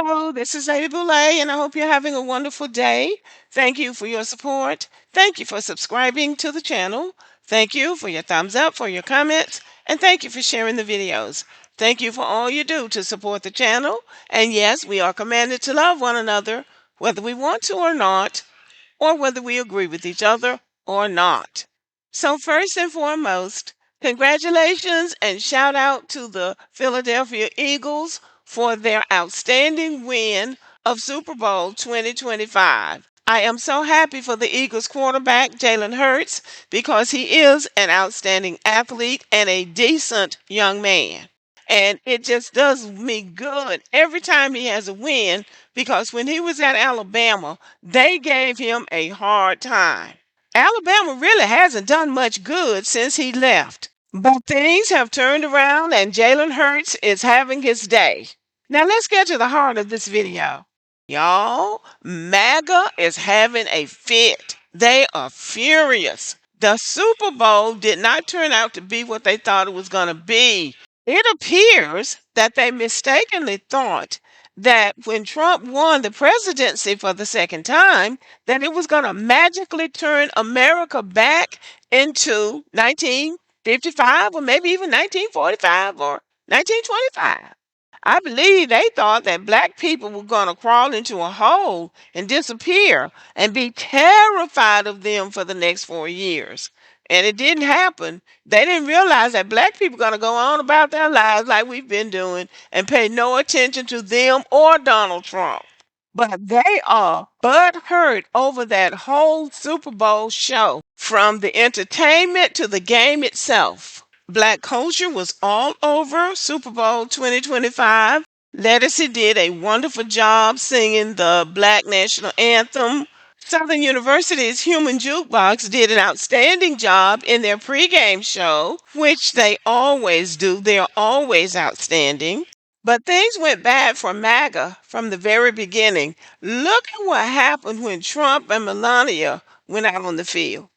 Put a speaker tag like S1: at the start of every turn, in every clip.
S1: Hello, this is Lady Boulay, and I hope you're having a wonderful day. Thank you for your support. Thank you for subscribing to the channel. Thank you for your thumbs up, for your comments, and thank you for sharing the videos. Thank you for all you do to support the channel. And yes, we are commanded to love one another, whether we want to or not, or whether we agree with each other or not. So, first and foremost, congratulations and shout out to the Philadelphia Eagles for their outstanding win of Super Bowl 2025. I am so happy for the Eagles quarterback, Jalen Hurts, because he is an outstanding athlete and a decent young man. And it just does me good every time he has a win because when he was at Alabama, they gave him a hard time. Alabama really hasn't done much good since he left. But things have turned around and Jalen Hurts is having his day. Now let's get to the heart of this video. Y'all, Maga is having a fit. They are furious. The Super Bowl did not turn out to be what they thought it was going to be. It appears that they mistakenly thought that when Trump won the presidency for the second time, that it was going to magically turn America back into 1955 or maybe even 1945 or 1925. I believe they thought that black people were going to crawl into a hole and disappear and be terrified of them for the next 4 years. And it didn't happen. They didn't realize that black people are going to go on about their lives like we've been doing and pay no attention to them or Donald Trump. But they are butthurt over that whole Super Bowl show, from the entertainment to the game itself. Black culture was all over Super Bowl 2025. Lettucey did a wonderful job singing the Black National Anthem. Southern University's Human Jukebox did an outstanding job in their pregame show, which they always do. They're always outstanding. But things went bad for MAGA from the very beginning. Look at what happened when Trump and Melania went out on the field.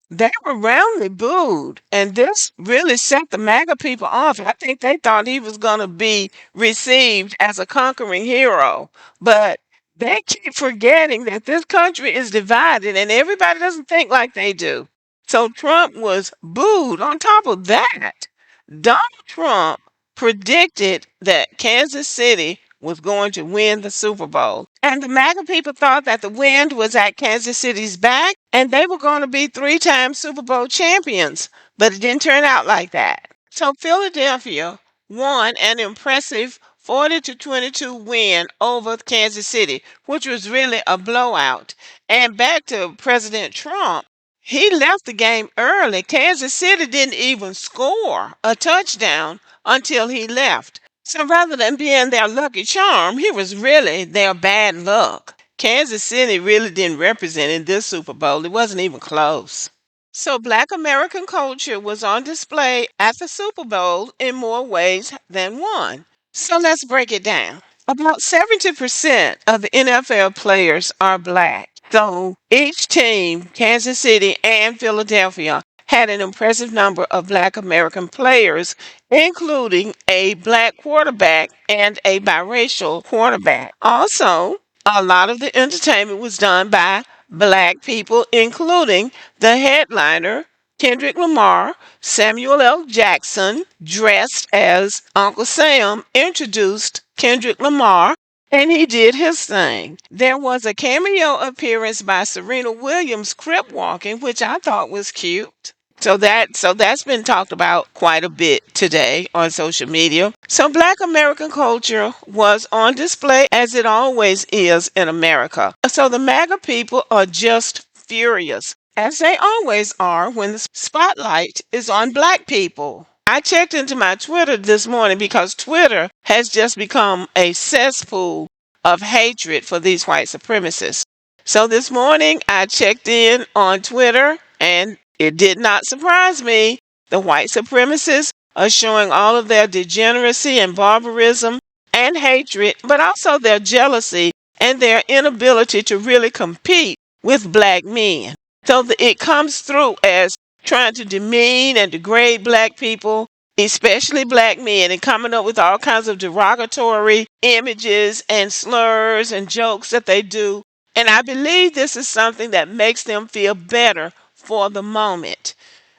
S1: They were roundly booed, and this really set the MAGA people off. I think they thought he was going to be received as a conquering hero, but they keep forgetting that this country is divided and everybody doesn't think like they do. So Trump was booed. On top of that, Donald Trump predicted that Kansas City was going to win the Super Bowl. And the MAGA people thought that the wind was at Kansas City's back and they were going to be 3-time Super Bowl champions. But it didn't turn out like that. So Philadelphia won an impressive 40-22 win over Kansas City, which was really a blowout. And back to President Trump, he left the game early. Kansas City didn't even score a touchdown until he left. So rather than being their lucky charm, he was really their bad luck. Kansas City really didn't represent in this Super Bowl. It wasn't even close. So Black American culture was on display at the Super Bowl in more ways than one. So let's break it down. About 70% of the NFL players are Black. So each team, Kansas City and Philadelphia, had an impressive number of Black American players, including a Black quarterback and a biracial quarterback. Also, a lot of the entertainment was done by Black people, including the headliner, Kendrick Lamar. Samuel L. Jackson, dressed as Uncle Sam, introduced Kendrick Lamar, and he did his thing. There was a cameo appearance by Serena Williams crip walking, which I thought was cute. So that's been talked about quite a bit today on social media. So Black American culture was on display as it always is in America. So the MAGA people are just furious, as they always are when the spotlight is on Black people. I checked into my Twitter this morning because Twitter has just become a cesspool of hatred for these white supremacists. So this morning I checked in on Twitter and it did not surprise me. The white supremacists are showing all of their degeneracy and barbarism and hatred, but also their jealousy and their inability to really compete with black men. So it comes through as trying to demean and degrade black people, especially black men, and coming up with all kinds of derogatory images and slurs and jokes that they do. And I believe this is something that makes them feel better for the moment.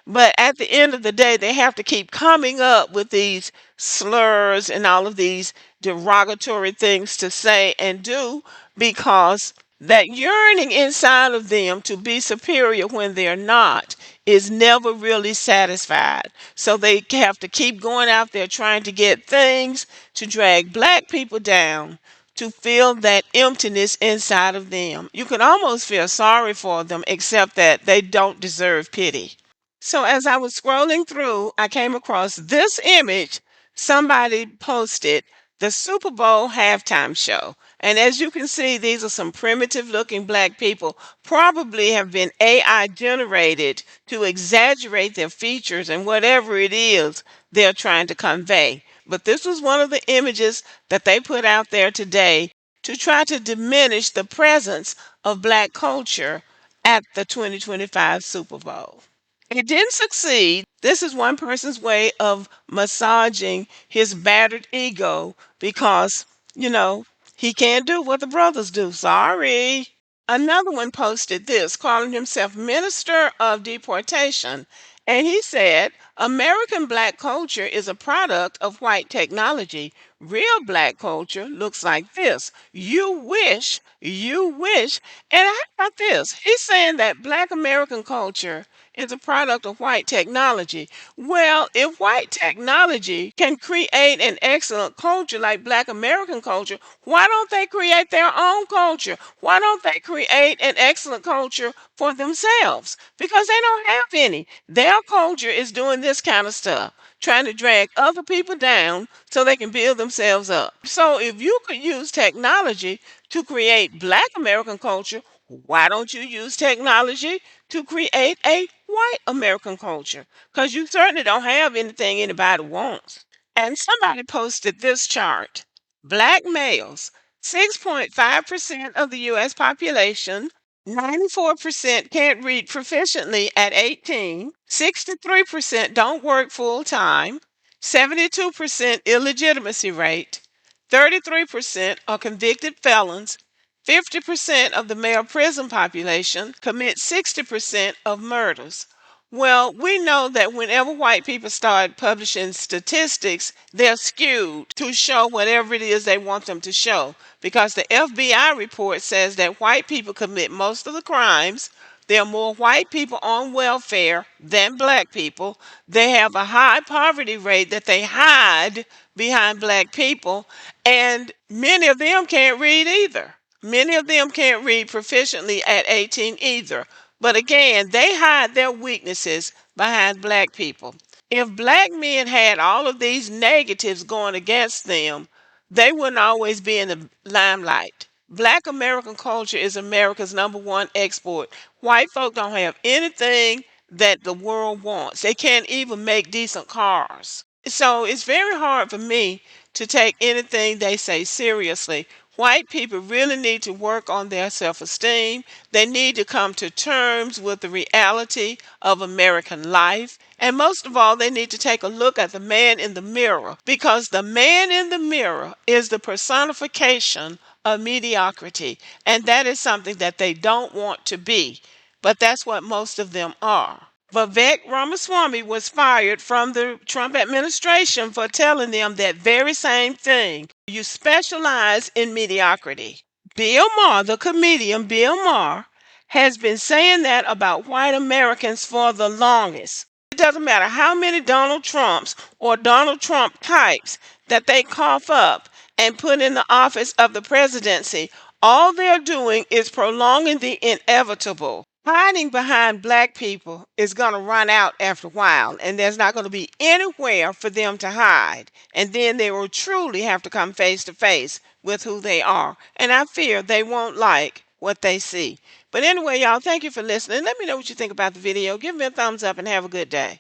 S1: But at the end of the day, they have to keep coming up with these slurs and all of these derogatory things to say and do, because that yearning inside of them to be superior when they're not is never really satisfied. So they have to keep going out there trying to get things to drag black people down, to feel that emptiness inside of them. You can almost feel sorry for them, except that they don't deserve pity. So as I was scrolling through, I came across this image. Somebody posted the Super Bowl halftime show. And as you can see, these are some primitive looking black people, probably have been AI generated to exaggerate their features and whatever it is they're trying to convey. But this was one of the images that they put out there today to try to diminish the presence of black culture at the 2025 Super Bowl. It didn't succeed. This is one person's way of massaging his battered ego because, you know, he can't do what the brothers do. Sorry. Another one posted this, calling himself Minister of Deportation. And he said, American black culture is a product of white technology. Real black culture looks like this. You wish. And how about this? He's saying that black American culture is a product of white technology. Well, if white technology can create an excellent culture like black American culture, why don't they create their own culture? Why don't they create an excellent culture for themselves? Because they don't have any. Their culture is doing this kind of stuff, trying to drag other people down so they can build themselves up. So if you could use technology to create black American culture, why don't you use technology to create a white American culture? Because you certainly don't have anything anybody wants. And somebody posted this chart. Black males, 6.5% of the US population, 94% can't read proficiently at 18, 63% don't work full time, 72% illegitimacy rate, 33% are convicted felons, 50% of the male prison population commit 60% of murders. Well, we know that whenever white people start publishing statistics, they're skewed to show whatever it is they want them to show. Because the FBI report says that white people commit most of the crimes. There are more white people on welfare than black people. They have a high poverty rate that they hide behind black people. And many of them can't read either. Many of them can't read proficiently at 18 either. But again, they hide their weaknesses behind black people. If black men had all of these negatives going against them, they wouldn't always be in the limelight. Black American culture is America's number one export. White folk don't have anything that the world wants. They can't even make decent cars. So it's very hard for me to take anything they say seriously. White people really need to work on their self esteem. They need to come to terms with the reality of American life. And most of all, they need to take a look at the man in the mirror, because the man in the mirror is the personification of mediocrity. And that is something that they don't want to be. But that's what most of them are. Vivek Ramaswamy was fired from the Trump administration for telling them that very same thing. You specialize in mediocrity. Bill Maher, the comedian Bill Maher, has been saying that about white Americans for the longest. It doesn't matter how many Donald Trumps or Donald Trump types that they cough up and put in the office of the presidency, all they're doing is prolonging the inevitable. Hiding behind black people is going to run out after a while, and there's not going to be anywhere for them to hide. And then they will truly have to come face to face with who they are. And I fear they won't like what they see. But anyway, y'all, thank you for listening. Let me know what you think about the video. Give me a thumbs up and have a good day.